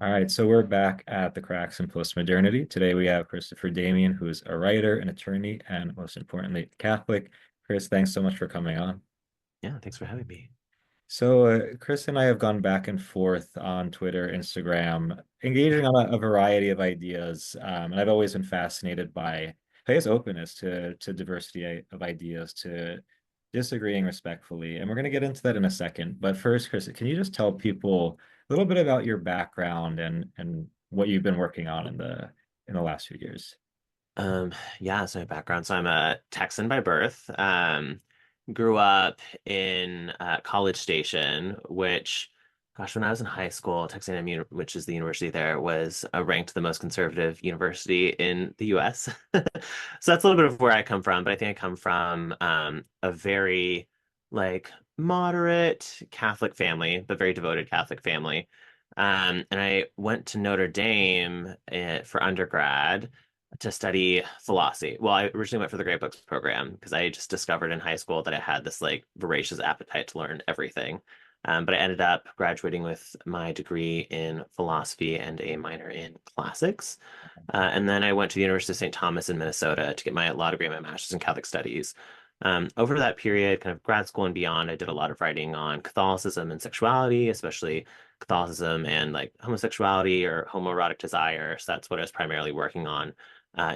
All right, so we're back at the Cracks in Postmodernity. Today we have Christopher Damian, who is a writer, an attorney, and most importantly, Catholic. Chris, thanks so much for coming on. Yeah, thanks for having me. So, Chris and I have gone back and forth on Twitter, Instagram, engaging on a variety of ideas. And I've always been fascinated by his openness to diversity of ideas, to disagreeing respectfully. And we're going to get into that in a second. But first, Chris, can you just tell people a little bit about your background and what you've been working on in the last few years? Um, yeah, so my background. So I'm a Texan by birth. Grew up in College Station, which, gosh, when I was in high school, Texas A&M, which is the university there, was ranked the most conservative university in the U.S. So that's a little bit of where I come from, but I think I come from a very like moderate Catholic family, but very devoted Catholic family. And I went to Notre Dame for undergrad to study philosophy. Well, I originally went for the Great Books program because I just discovered in high school that I had this like voracious appetite to learn everything. But I ended up graduating with my degree in philosophy and a minor in classics. And then I went to the University of St. Thomas in Minnesota to get my law degree and my master's in Catholic studies. Over that period, kind of grad school and beyond, I did a lot of writing on Catholicism and sexuality, especially Catholicism and like homosexuality or homoerotic desire. So that's what I was primarily working on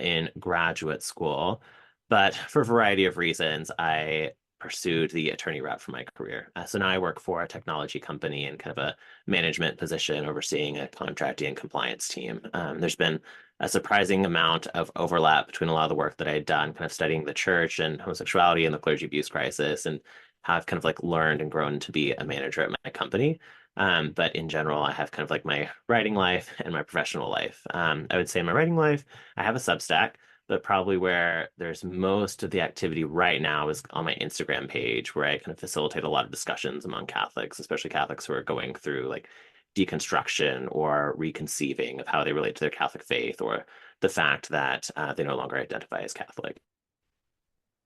in graduate school. But for a variety of reasons, I pursued the attorney route for my career. So now I work for a technology company in kind of a management position overseeing a contracting and compliance team. There's been a surprising amount of overlap between a lot of the work that I had done, kind of studying the church and homosexuality and the clergy abuse crisis, and how I've kind of like learned and grown to be a manager at my company. But in general, I have kind of like my writing life and my professional life. I would say in my writing life, I have a Substack, but probably where there's most of the activity right now is on my Instagram page, where I kind of facilitate a lot of discussions among Catholics, especially Catholics who are going through like deconstruction or reconceiving of how they relate to their Catholic faith or the fact that they no longer identify as Catholic.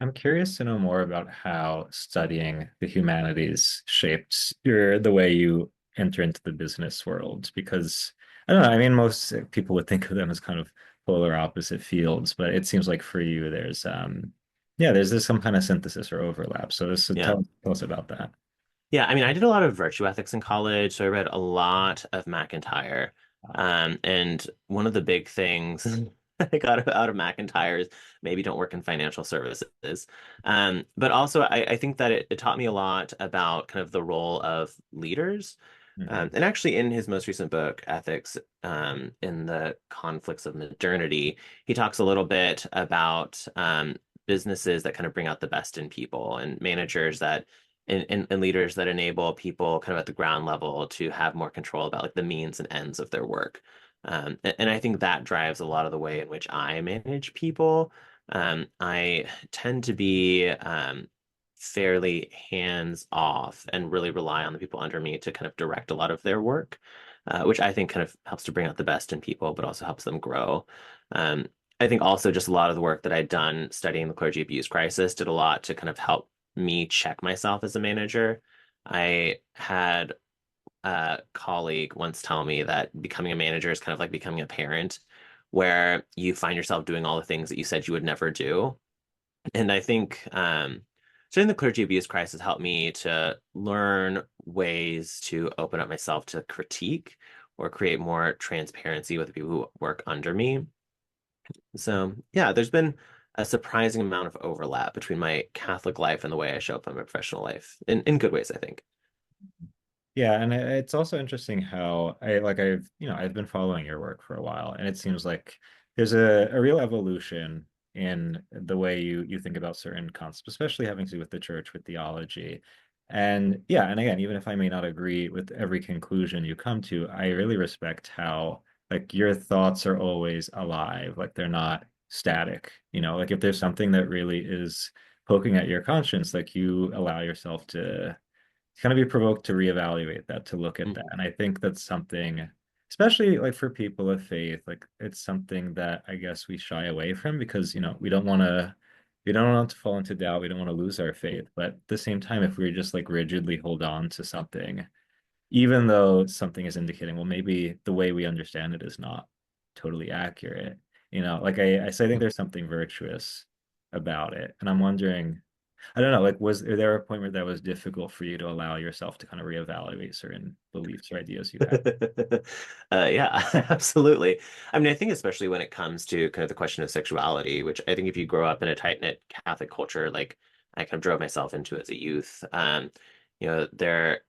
I'm curious to know more about how studying the humanities shaped the way you enter into the business world. Because I don't know, I mean, most people would think of them as kind of polar opposite fields, but it seems like for you, there's some kind of synthesis or overlap. So Yeah. tell us about that. Yeah, I mean, I did a lot of virtue ethics in college, so I read a lot of MacIntyre. And one of the big things I got out of MacIntyre is maybe don't work in financial services. But also, I think that it taught me a lot about kind of the role of leaders. Mhm. And actually, in his most recent book, Ethics, in the Conflicts of Modernity, he talks a little bit about businesses that kind of bring out the best in people and managers that and leaders that enable people kind of at the ground level to have more control about like the means and ends of their work. And I think that drives a lot of the way in which I manage people. I tend to be fairly hands off and really rely on the people under me to kind of direct a lot of their work, which I think kind of helps to bring out the best in people, but also helps them grow. Um, I think also just a lot of the work that I'd done studying the clergy abuse crisis did a lot to kind of help me check myself as a manager. I had a colleague once tell me that becoming a manager is kind of like becoming a parent, where you find yourself doing all the things that you said you would never do. And I think studying the clergy abuse crisis helped me to learn ways to open up myself to critique or create more transparency with the people who work under me. So, yeah, there's been a surprising amount of overlap between my Catholic life and the way I show up in my professional life in good ways, I think. Yeah, and it's also interesting how I've been following your work for a while, and it seems like there's a real evolution in the way you think about certain concepts, especially having to do with the church, with theology. And yeah, and again, even if I may not agree with every conclusion you come to, I really respect how like your thoughts are always alive, like they're not static. Like if there's something that really is poking at your conscience, like you allow yourself to kind of be provoked to reevaluate that, to look at that. Mhm. And I think that's something, especially like for people of faith, like it's something that I guess we shy away from because, we don't want to fall into doubt. We don't want to lose our faith. But at the same time, if we just like rigidly hold on to something, even though something is indicating, well, maybe the way we understand it is not totally accurate. Like I say, I think there's something virtuous about it. And I'm wondering, I don't know, like, was there a point where that was difficult for you to allow yourself to kind of reevaluate certain beliefs or ideas you had? Yeah, absolutely. I mean, I think especially when it comes to kind of the question of sexuality, which I think if you grow up in a tight-knit Catholic culture, like I kind of drove myself into as a youth, there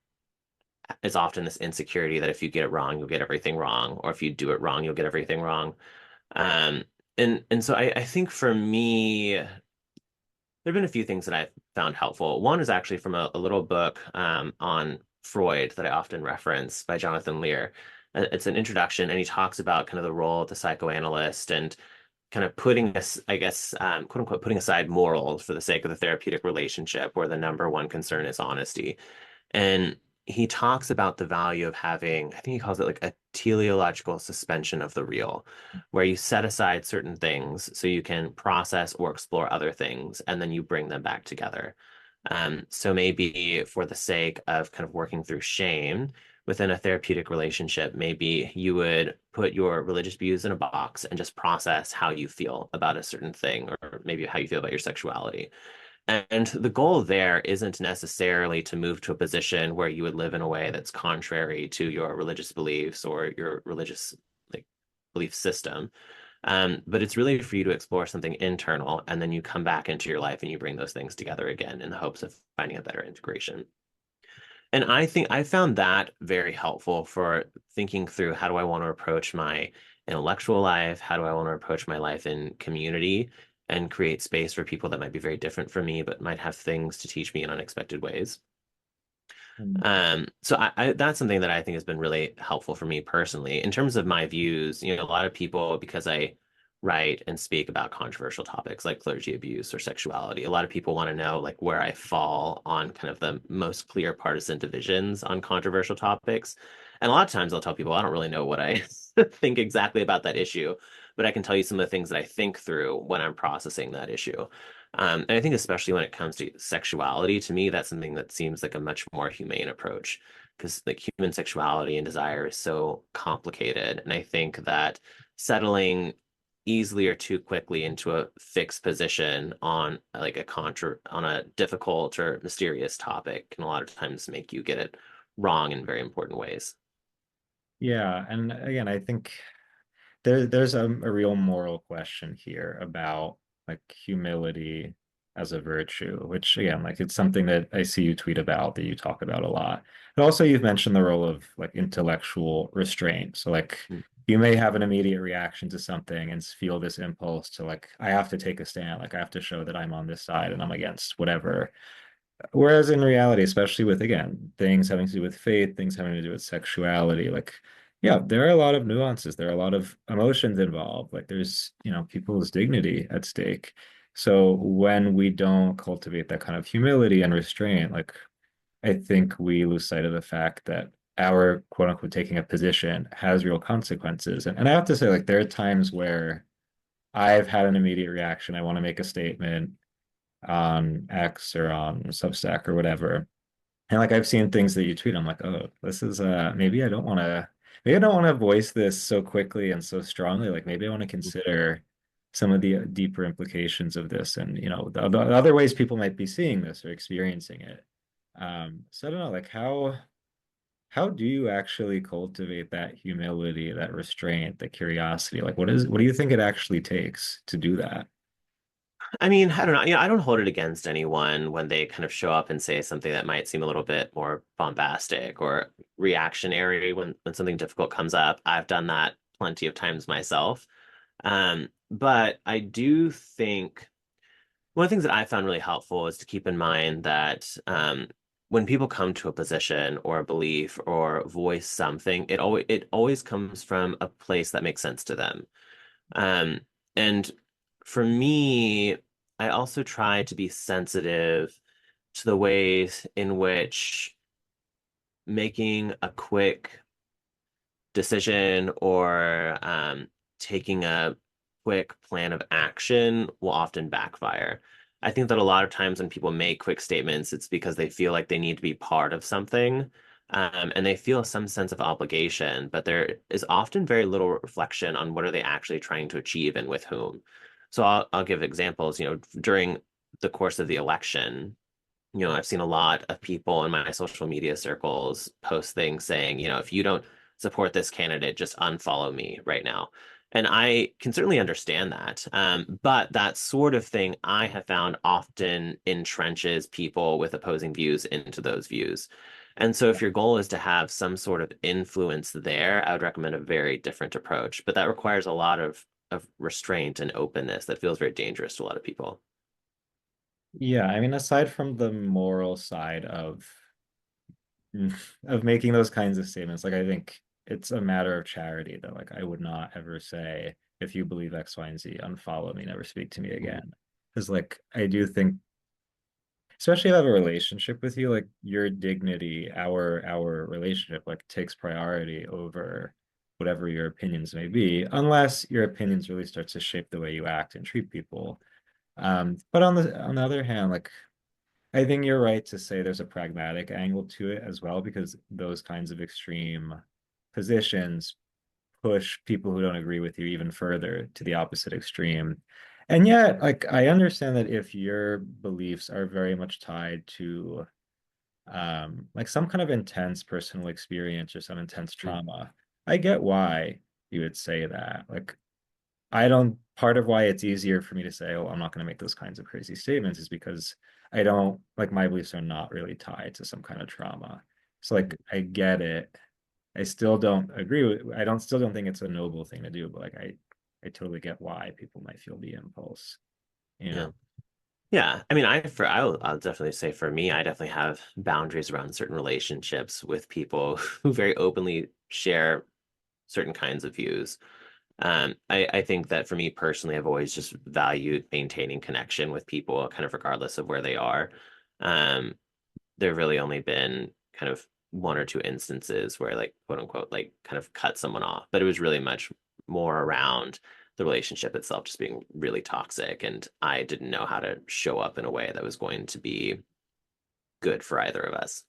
is often this insecurity that if you get it wrong, you'll get everything wrong, or if you do it wrong, you'll get everything wrong. Um, and so I think for me, there have been a few things that I've found helpful. One is actually from a little book on Freud that I often reference by Jonathan Lear. It's an introduction, and he talks about kind of the role of the psychoanalyst and kind of putting us, I guess, quote unquote, putting aside morals for the sake of the therapeutic relationship, where the number one concern is honesty. And he talks about the value of having, I think he calls it like a teleological suspension of the real, where you set aside certain things so you can process or explore other things, and then you bring them back together. So maybe for the sake of kind of working through shame within a therapeutic relationship, maybe you would put your religious views in a box and just process how you feel about a certain thing, or maybe how you feel about your sexuality. And the goal there isn't necessarily to move to a position where you would live in a way that's contrary to your religious beliefs or your religious like belief system. But it's really for you to explore something internal, and then you come back into your life and you bring those things together again in the hopes of finding a better integration. And I think I found that very helpful for thinking through how do I want to approach my intellectual life? How do I want to approach my life in community and create space for people that might be very different from me, but might have things to teach me in unexpected ways? Mm. So that's something that I think has been really helpful for me personally. In terms of my views, a lot of people, because I write and speak about controversial topics like clergy abuse or sexuality, a lot of people want to know like where I fall on kind of the most clear partisan divisions on controversial topics. And a lot of times I'll tell people I don't really know what I think exactly about that issue, but I can tell you some of the things that I think through when I'm processing that issue. And I think especially when it comes to sexuality, to me, that's something that seems like a much more humane approach, because like human sexuality and desire is so complicated. And I think that settling easily or too quickly into a fixed position on like on a difficult or mysterious topic can a lot of times make you get it wrong in very important ways. Yeah, and again, I think there's a real moral question here about like humility as a virtue, which again, like it's something that I see you tweet about, that you talk about a lot. And also you've mentioned the role of like intellectual restraint. So like Mm. you may have an immediate reaction to something and feel this impulse to like, I have to take a stand, like I have to show that I'm on this side and I'm against whatever. Whereas in reality, especially with, again, things having to do with faith, things having to do with sexuality, like, yeah, there are a lot of nuances. There are a lot of emotions involved. Like, there's, people's dignity at stake. So when we don't cultivate that kind of humility and restraint, like, I think we lose sight of the fact that our quote unquote taking a position has real consequences. And I have to say, like, there are times where I've had an immediate reaction. I want to make a statement on X or on Substack or whatever. And like I've seen things that you tweet, I'm like, oh, this is maybe I don't want to voice this so quickly and so strongly. Like maybe I want to consider some of the deeper implications of this and the other ways people might be seeing this or experiencing it. So I don't know, like how do you actually cultivate that humility, that restraint, the curiosity? Like what do you think it actually takes to do that? I mean, I don't know. I don't hold it against anyone when they kind of show up and say something that might seem a little bit more bombastic or reactionary when something difficult comes up. I've done that plenty of times myself. But I do think one of the things that I found really helpful is to keep in mind that when people come to a position or a belief or voice something, it always comes from a place that makes sense to them. Um, and for me, I also try to be sensitive to the ways in which making a quick decision or taking a quick plan of action will often backfire. I think that a lot of times when people make quick statements, it's because they feel like they need to be part of something. And they feel some sense of obligation, but there is often very little reflection on what are they actually trying to achieve and with whom. So I'll give examples, during the course of the election, I've seen a lot of people in my social media circles post things saying, if you don't support this candidate, just unfollow me right now. And I can certainly understand that. But that sort of thing I have found often entrenches people with opposing views into those views. And so if your goal is to have some sort of influence there, I would recommend a very different approach. But that requires a lot of restraint and openness that feels very dangerous to a lot of people. Yeah, I mean, aside from the moral side of making those kinds of statements, like I think it's a matter of charity that like I would not ever say if you believe X, Y, and Z, unfollow me, never speak to me Mhm. again. Because like I do think, especially if I have a relationship with you, like your dignity, our relationship, like takes priority over whatever your opinions may be, unless your opinions really start to shape the way you act and treat people. But on the other hand, like I think you're right to say there's a pragmatic angle to it as well, because those kinds of extreme positions push people who don't agree with you even further to the opposite extreme. And yet, like, I understand that if your beliefs are very much tied to like some kind of intense personal experience or some intense trauma, I get why you would say that. Like, I don't, part of why it's easier for me to say, oh, I'm not going to make those kinds of crazy statements is because I don't, like, my beliefs are not really tied to some kind of trauma. So, like, I get it. I still don't agree with, still don't think it's a noble thing to do, but like, I totally get why people might feel the impulse, you Yeah. know? Yeah, I mean, I'll definitely say for me, I definitely have boundaries around certain relationships with people who very openly share certain kinds of views. I think that for me personally, I've always just valued maintaining connection with people, kind of regardless of where they are. Um, there have really only been kind of one or two instances where like quote unquote like kind of cut someone off, but it was really much more around the relationship itself just being really toxic, and I didn't know how to show up in a way that was going to be good for either of us.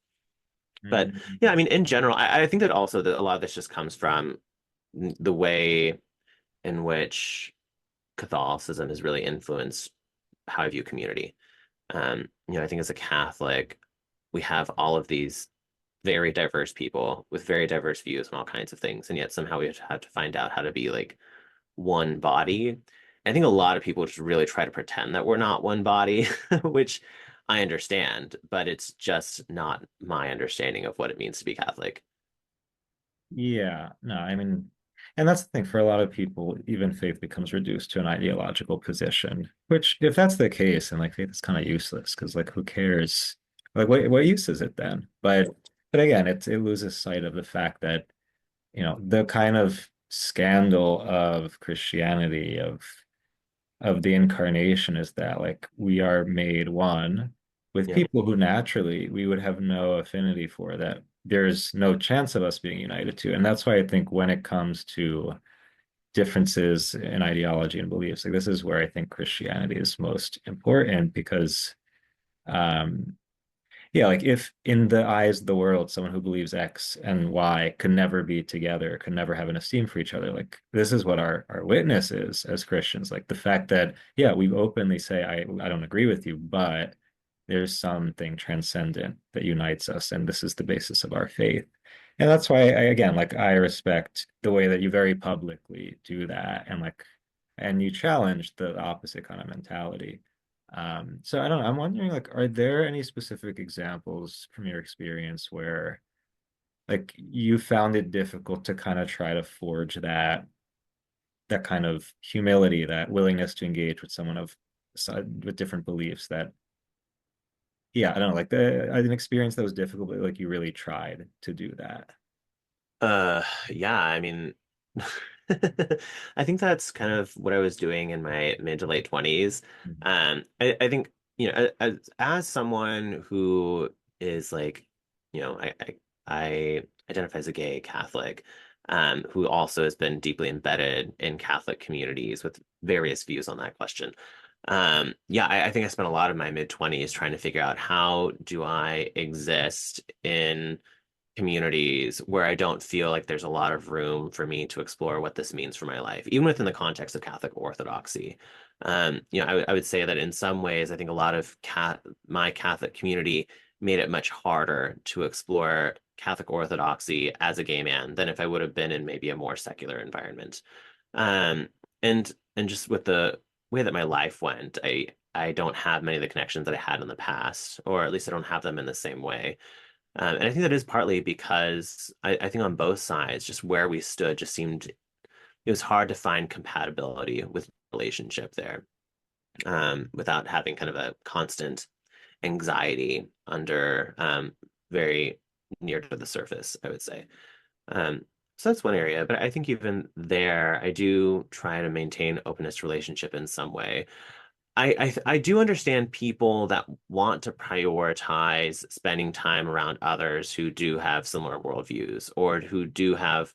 But yeah, I Mm. mean, in general, I think that also that a lot of this just comes from the way in which Catholicism has really influenced how I view community. I think as a Catholic, we have all of these very diverse people with very diverse views on all kinds of things, and yet somehow we have to find out how to be like one body. I think a lot of people just really try to pretend that we're not one body, which I understand, but it's just not my understanding of what it means to be Catholic. Yeah, no, I mean, and that's the thing for a lot of people, even faith becomes reduced to an ideological position, which if that's the case, and like faith is kind of useless because like who cares? Like what use is it then? But again, it loses sight of the fact that, the kind of scandal of Christianity, of the incarnation is that like we are made one with Yeah. people who naturally we would have no affinity for, that there's no chance of us being united to. And that's why I think when it comes to differences in ideology and beliefs, like this is where I think Christianity is most important because um yeah, like if in the eyes of the world, someone who believes X and Y could never be together, could never have an esteem for each other, like this is what our witness is as Christians. Like the fact that, yeah, we openly say, I don't agree with you, but there's something transcendent that unites us, and this is the basis of our faith. And that's why again, like I respect the way that you very publicly do that, and like, and you challenge the opposite kind of mentality. So I don't know. I'm wondering, like, are there any specific examples from your experience where, like, you found it difficult to kind of try to forge that kind of humility, that willingness to engage with someone with different beliefs? That, yeah, I don't know, like an experience that was difficult, but like you really tried to do that. Yeah, I mean, I think that's kind of what I was doing in my mid to late 20s. Mhm. I think, as someone who is like, I identify as a gay Catholic, who also has been deeply embedded in Catholic communities with various views on that question. Yeah, I think I spent a lot of my mid 20s trying to figure out how do I exist in communities where I don't feel like there's a lot of room for me to explore what this means for my life, even within the context of Catholic Orthodoxy. I would say that in some ways, I think a lot of my Catholic community made it much harder to explore Catholic Orthodoxy as a gay man than if I would have been in maybe a more secular environment. Um, and just with the way that my life went, I don't have many of the connections that I had in the past, or at least I don't have them in the same way. And I think that is partly because I think on both sides, just where we stood just seemed it was hard to find compatibility with relationship there, without having kind of a constant anxiety under very near to the surface, I would say. So that's one area, but I think even there, I do try to maintain openness to relationship in some way. I do understand people that want to prioritize spending time around others who do have similar worldviews or who do have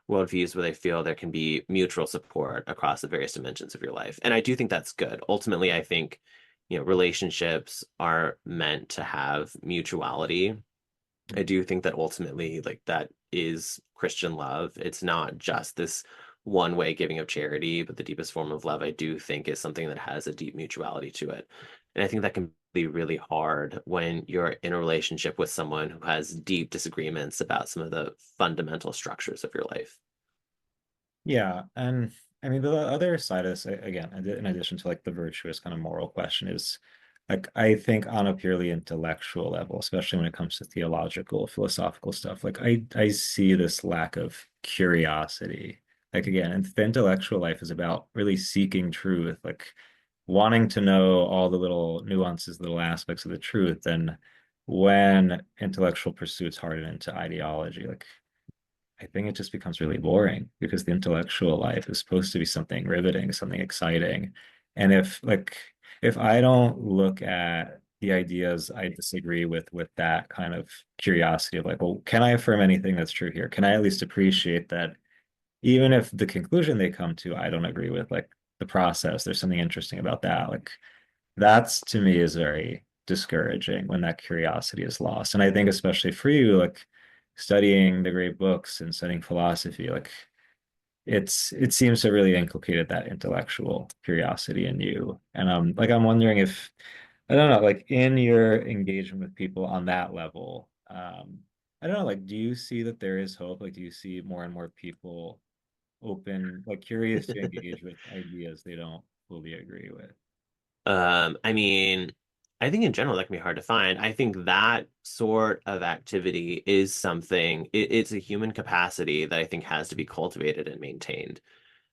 worldviews where they feel there can be mutual support across the various dimensions of your life. And I do think that's good. Ultimately, I think, relationships are meant to have mutuality. I do think that ultimately, like that is Christian love. It's not just this one way giving of charity, but the deepest form of love, I do think, is something that has a deep mutuality to it. And I think that can be really hard when you're in a relationship with someone who has deep disagreements about some of the fundamental structures of your life. Yeah, and I mean the other side of this again, in addition to like the virtuous kind of moral question is like I think on a purely intellectual level, especially when it comes to theological, philosophical stuff, like I see this lack of curiosity. Like again, and the intellectual life is about really seeking truth, like wanting to know all the little nuances, little aspects of the truth. And when intellectual pursuits harden into ideology, like I think it just becomes really boring because the intellectual life is supposed to be something riveting, something exciting. And if I don't look at the ideas I disagree with that kind of curiosity of like, well, can I affirm anything that's true here? Can I at least appreciate that even if the conclusion they come to I don't agree with, like the process, there's something interesting about that. Like that's to me is very discouraging when that curiosity is lost. And I think especially for you, like studying the great books and studying philosophy, like it seems to really inculcated that intellectual curiosity in you. And like I'm wondering if I don't know, like in your engagement with people on that level, I don't know, like do you see that there is hope? Like do you see more and more people open, like curious to engage with ideas they don't fully agree with? I mean, I think in general that can be hard to find. I think that sort of activity is something, it's a human capacity that I think has to be cultivated and maintained.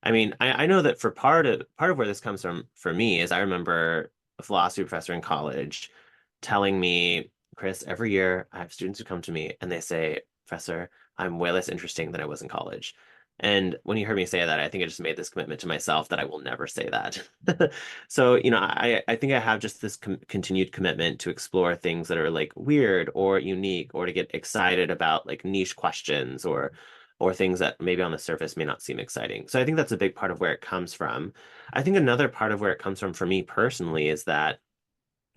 I mean, I know that for part of where this comes from for me is I remember a philosophy professor in college telling me, Chris, every year I have students who come to me and they say, Professor, I'm way less interesting than I was in college. And when he heard me say that, I think I just made this commitment to myself that I will never say that. So, I think I have just this continued commitment to explore things that are like weird or unique or to get excited about like niche questions or things that maybe on the surface may not seem exciting. So I think that's a big part of where it comes from. I think another part of where it comes from for me personally is that,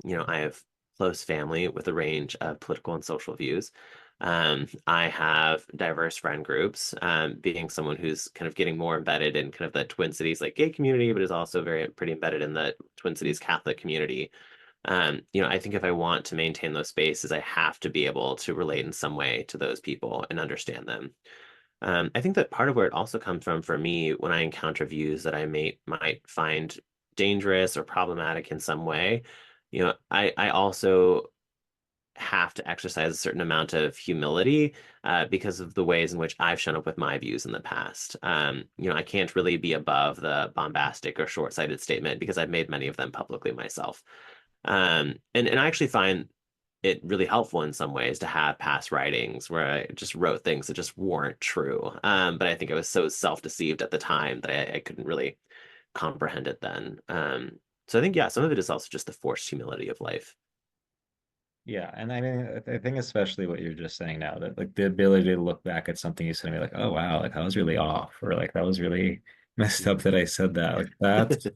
I have close family with a range of political and social views. I have diverse friend groups, being someone who's kind of getting more embedded in kind of the Twin Cities like gay community, but is also very pretty embedded in the Twin Cities Catholic community. I think if I want to maintain those spaces, I have to be able to relate in some way to those people and understand them. I think that part of where it also comes from for me when I encounter views that I might find dangerous or problematic in some way, I also have to exercise a certain amount of humility because of the ways in which I've shown up with my views in the past. I can't really be above the bombastic or short-sighted statement because I've made many of them publicly myself. And I actually find it really helpful in some ways to have past writings where I just wrote things that just weren't true. But I think I was so self-deceived at the time that I couldn't really comprehend it then. So I think, yeah, some of it is also just the forced humility of life. Yeah, and I mean, I think especially what you're just saying now, that like the ability to look back at something you said and be like, oh wow, like I was really off, or like that was really messed up that I said that. Like that's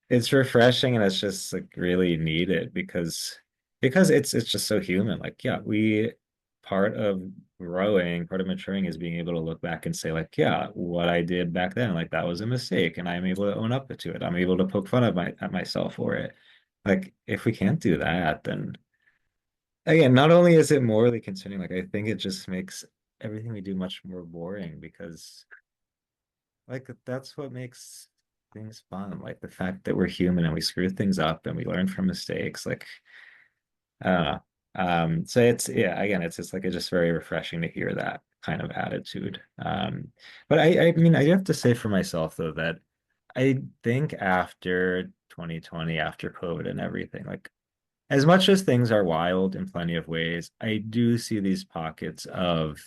it's refreshing and it's just like really needed because it's just so human. Like, yeah, we part of growing, part of maturing is being able to look back and say, like, yeah, what I did back then, like that was a mistake, and I'm able to own up to it. I'm able to poke fun at myself for it. Like, if we can't do that, then again, not only is it morally concerning, like I think it just makes everything we do much more boring because like that's what makes things fun. Like the fact that we're human and we screw things up and we learn from mistakes. Like I don't know. So it's yeah, again, it's just like it's just very refreshing to hear that kind of attitude. But I mean, I do have to say for myself though that I think after 2020, after COVID and everything, like as much as things are wild in plenty of ways, I do see these pockets of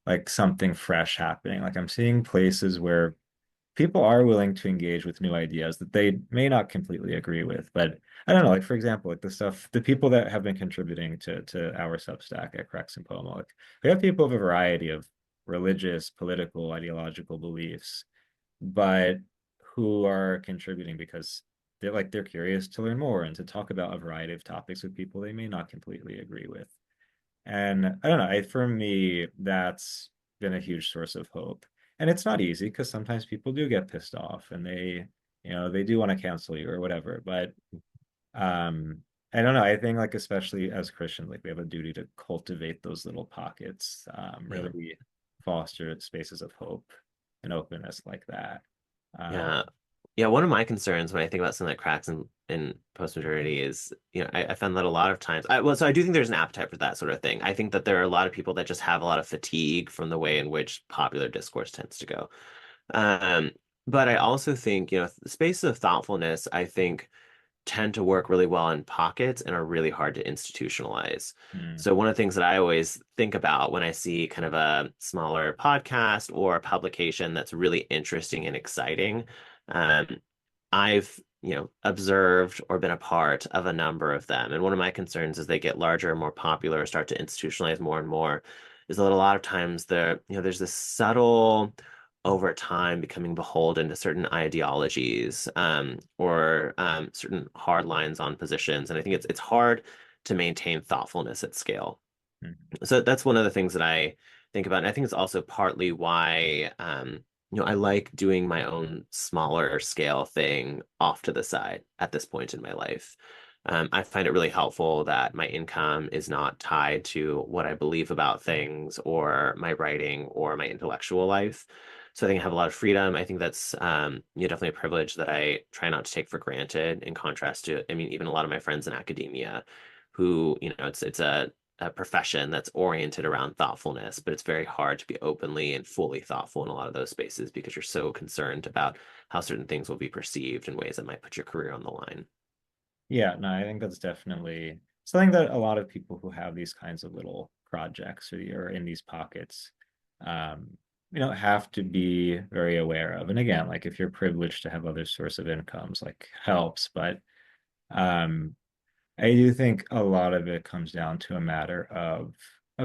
like something fresh happening. Like I'm seeing places where people are willing to engage with new ideas that they may not completely agree with. But I don't know, like for example, like the stuff, the people that have been contributing to our Substack at Cracks and Poema, like we have people of a variety of religious, political, ideological beliefs, but who are contributing because they're curious to learn more and to talk about a variety of topics with people they may not completely agree with. And I don't know, for me, that's been a huge source of hope. And it's not easy because sometimes people do get pissed off and they do want to cancel you or whatever. But um, I don't know. I think like especially as Christians, like we have a duty to cultivate those little pockets, Yeah. really foster spaces of hope and openness like that. Yeah. Um, Yeah, one of my concerns when I think about something like cracks in post-modernity is, I found that a lot of times, so I do think there's an appetite for that sort of thing. I think that there are a lot of people that just have a lot of fatigue from the way in which popular discourse tends to go. Um, but I also think, the spaces of thoughtfulness, I think, tend to work really well in pockets and are really hard to institutionalize. mm, So one of the things that I always think about when I see kind of a smaller podcast or a publication that's really interesting and exciting, um, I've, observed or been a part of a number of them. And one of my concerns as they get larger and more popular, start to institutionalize more and more, is that a lot of times there's this subtle over time becoming beholden to certain ideologies or certain hard lines on positions. And I think it's hard to maintain thoughtfulness at scale. mm, So that's one of the things that I think about. And I think it's also partly why I like doing my own smaller scale thing off to the side at this point in my life. I find it really helpful that my income is not tied to what I believe about things or my writing or my intellectual life. So I think I have a lot of freedom. I think that's definitely a privilege that I try not to take for granted in contrast to, I mean, even a lot of my friends in academia who, it's a profession that's oriented around thoughtfulness, but it's very hard to be openly and fully thoughtful in a lot of those spaces because you're so concerned about how certain things will be perceived in ways that might put your career on the line. yeah, no, I think that's definitely something that a lot of people who have these kinds of little projects or in these pockets, um, have to be very aware of. And again, like if you're privileged to have other source of incomes, like helps, but um, I do think a lot of it comes down to a matter of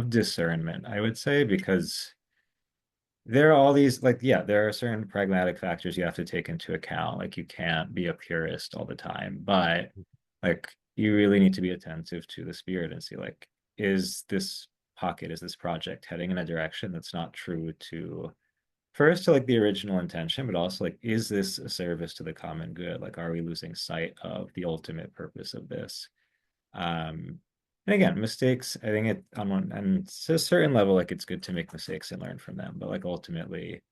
discernment, I would say, because there are all these like yeah, there are certain pragmatic factors you have to take into account. Like you can't be a purist all the time, but like you really need to be attentive to the spirit and see like is this project heading in a direction that's not true to first to like the original intention, but also like is this a service to the common good? Like are we losing sight of the ultimate purpose of this? And again, mistakes, I think it on one and to a certain level, like it's good to make mistakes and learn from them. But like ultimately,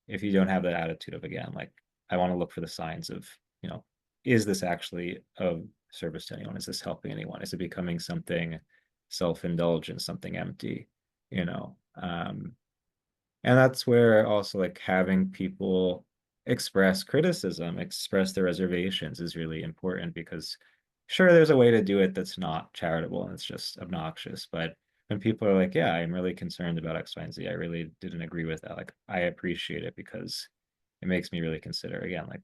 if you don't have that attitude of again, like I want to look for the signs of, you know, is this actually of service to anyone? Is this helping anyone? Is it becoming something self-indulgent, something empty, you know? And that's where also like having people express criticism, express their reservations is really important because sure, there's a way to do it that's not charitable and it's just obnoxious. But when people are like, yeah, I'm really concerned about X, Y, and Z, I really didn't agree with that. Like, I appreciate it because it makes me really consider again, like,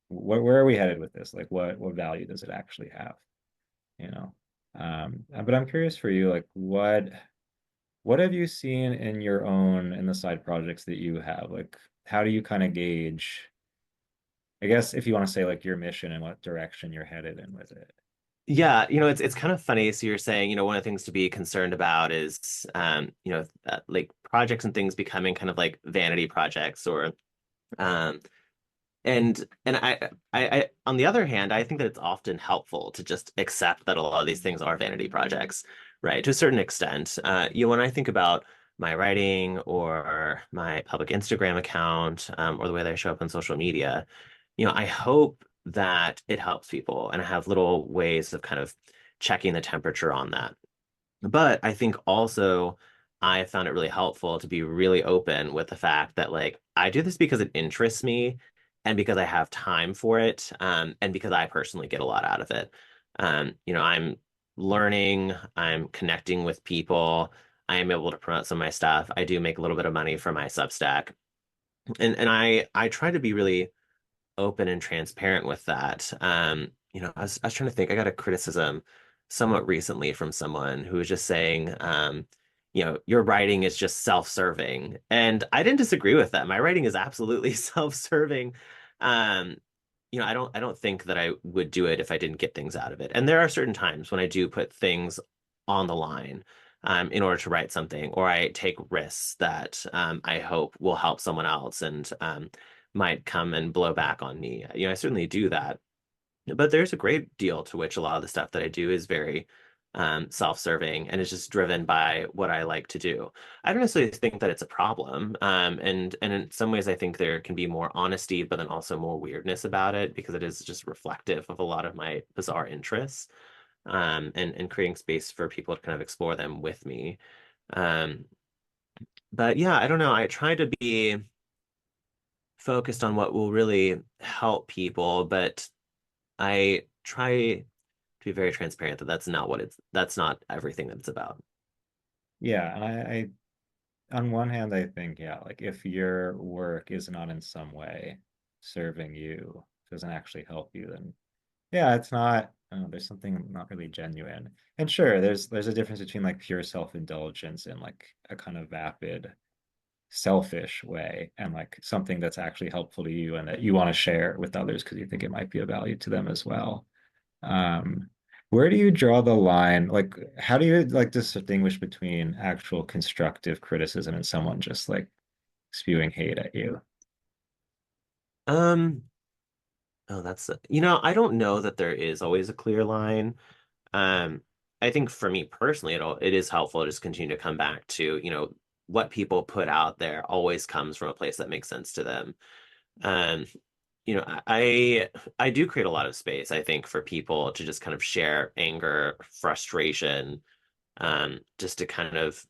where are we headed with this? Like, what value does it actually have? You know? But I'm curious for you, like, what have you seen in your own in the side projects that you have? Like, how do you kind of gauge, I guess, if you want to say like your mission and what direction you're headed in with it? Yeah, it's kind of funny. So you're saying, one of the things to be concerned about is, like projects and things becoming kind of like vanity projects, or um, and on the other hand, I think that it's often helpful to just accept that a lot of these things are vanity projects, right? To a certain extent. When I think about my writing or my public Instagram account, or the way that I show up on social media, I hope that it helps people, and I have little ways of kind of checking the temperature on that. But I think also I found it really helpful to be really open with the fact that, like, I do this because it interests me and because I have time for it, and because I personally get a lot out of it. I'm learning, I'm connecting with people, I am able to promote some of my stuff. I do make a little bit of money from my Substack. And I try to be really open and transparent with that. I was trying to think. I got a criticism somewhat recently from someone who was just saying, your writing is just self-serving, and I didn't disagree with that. My writing is absolutely self-serving. Um, I don't think that I would do it if I didn't get things out of it. And there are certain times when I do put things on the line. In order to write something, or I take risks that I hope will help someone else, and might come and blow back on me. I certainly do that. But there's a great deal to which a lot of the stuff that I do is very self-serving, and it's just driven by what I like to do. I don't necessarily think that it's a problem. And in some ways I think there can be more honesty, but then also more weirdness about it, because it is just reflective of a lot of my bizarre interests. And creating space for people to kind of explore them with me. Um, but yeah, I don't know. I try to be focused on what will really help people, but I try to be very transparent that that's not everything that it's about. Yeah, and on one hand, I think, yeah, like if your work is not in some way serving you, doesn't actually help you, then yeah, it's not, there's something not really genuine. And sure, there's a difference between like pure self-indulgence and like a kind of vapid, selfish way, and like something that's actually helpful to you and that you want to share with others because you think it might be of value to them as well. Um, where do you draw the line? Like, how do you like distinguish between actual constructive criticism and someone just like spewing hate at you? Um, oh, I don't know that there is always a clear line. Um, I think for me personally, it is helpful to just continue to come back to, what people put out there always comes from a place that makes sense to them. Um, I do create a lot of space, I think, for people to just kind of share anger, frustration, just to kind of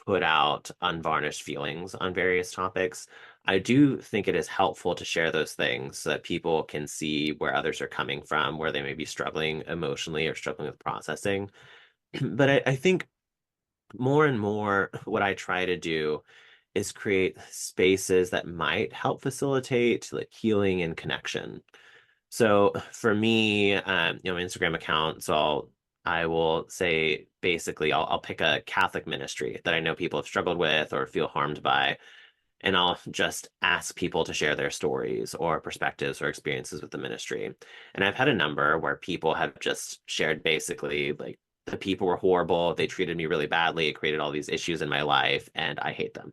put out unvarnished feelings on various topics. I do think it is helpful to share those things so that people can see where others are coming from, where they may be struggling emotionally or struggling with processing. But I think more and more what I try to do is create spaces that might help facilitate like healing and connection. So for me, Instagram account, I will say basically I'll pick a Catholic ministry that I know people have struggled with or feel harmed by, and I'll just ask people to share their stories or perspectives or experiences with the ministry. And I've had a number where people have just shared basically like the people were horrible, they treated me really badly, it created all these issues in my life, and I hate them.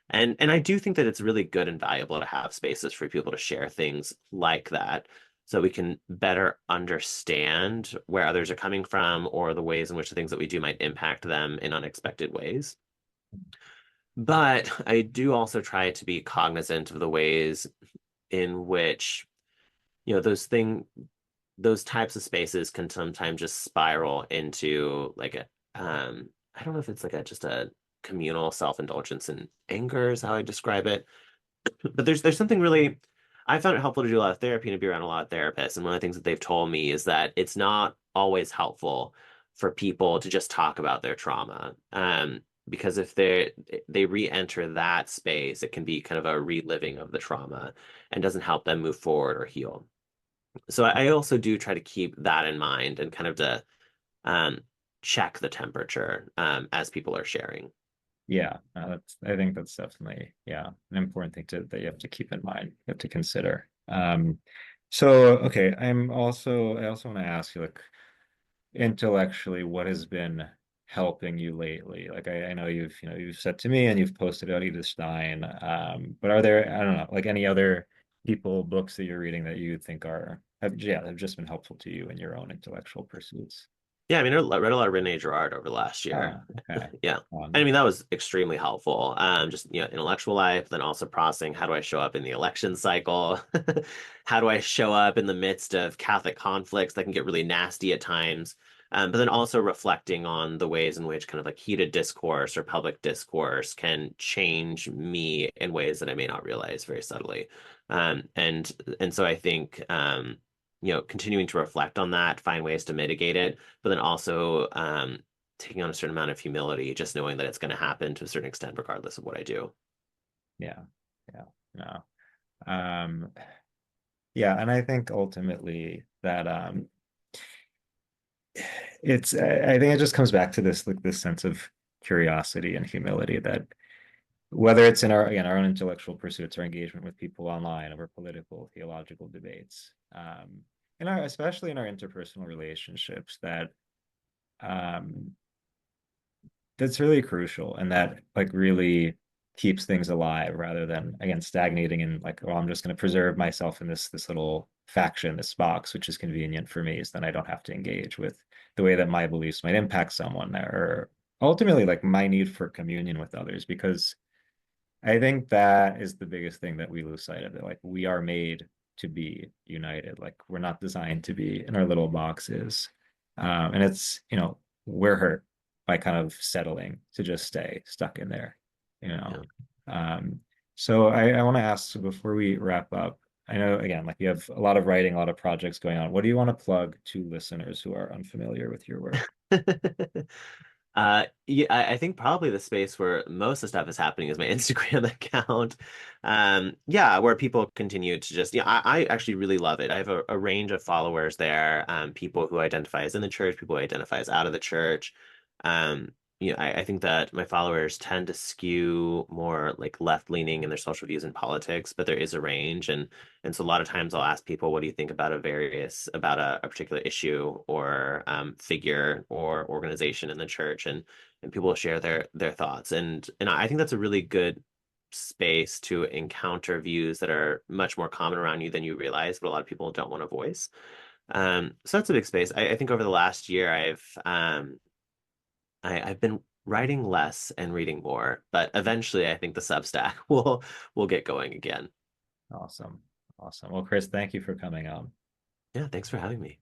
And I do think that it's really good and valuable to have spaces for people to share things like that, so we can better understand where others are coming from, or the ways in which the things that we do might impact them in unexpected ways. But I do also try to be cognizant of the ways in which, those types of spaces can sometimes just spiral into like I don't know if it's like just a communal self-indulgence and anger is how I describe it. But there's something really, I found it helpful to do a lot of therapy and to be around a lot of therapists. And one of the things that they've told me is that it's not always helpful for people to just talk about their trauma. Because if they re-enter that space, it can be kind of a reliving of the trauma and doesn't help them move forward or heal. So I also do try to keep that in mind, and kind of to um, check the temperature as people are sharing. Yeah, I think that's definitely, yeah, an important thing that you have to keep in mind, you have to consider. So okay, I also want to ask you, like, intellectually, what has been helping you lately? Like I know you've said to me and you've posted about Edith Stein, but are there, I don't know, like any other people, books that you're reading that you think have just been helpful to you in your own intellectual pursuits? Yeah, I mean, I read a lot of Renee Girard over the last year. Oh, okay. Yeah. I Um, mean, that was extremely helpful. Just, intellectual life, then also processing how do I show up in the election cycle? How do I show up in the midst of Catholic conflicts that can get really nasty at times? But then also reflecting on the ways in which kind of like heated discourse or public discourse can change me in ways that I may not realize very subtly. And so I think continuing to reflect on that, find ways to mitigate it, but then also taking on a certain amount of humility, just knowing that it's going to happen to a certain extent, regardless of what I do. yeah, yeah, no. Um, yeah, and I think ultimately that I think it just comes back to this like this sense of curiosity and humility that whether it's in our again our own intellectual pursuits or engagement with people online over political theological debates, in our especially in our interpersonal relationships, that um, that's really crucial and that like really keeps things alive rather than again stagnating and like, oh, I'm just going to preserve myself in this little faction, this box, which is convenient for me, so then I don't have to engage with the way that my beliefs might impact someone or ultimately like my need for communion with others, because I think that is the biggest thing that we lose sight of. That like we are made to be united. Like we're not designed to be in our little boxes. And it's, we're hurt by kind of settling to just stay stuck in there, you know. Yeah. Um, so I want to ask, so before we wrap up, I know again, like you have a lot of writing, a lot of projects going on. What do you want to plug to listeners who are unfamiliar with your work? Yeah, I think probably the space where most of the stuff is happening is my Instagram account. Yeah, where people continue to just, I actually really love it. I have a range of followers there, people who identify as in the church, people who identify as out of the church. Um, I think that my followers tend to skew more like left-leaning in their social views and politics, but there is a range, and so a lot of times I'll ask people, what do you think about about a particular issue or figure or organization in the church, and people will share their thoughts, and I think that's a really good space to encounter views that are much more common around you than you realize, but a lot of people don't want to voice. So that's a big space. I think over the last year, I've been writing less and reading more, but eventually I think the Substack will get going again. Awesome. Awesome. Well, Chris, thank you for coming on. Yeah, thanks for having me.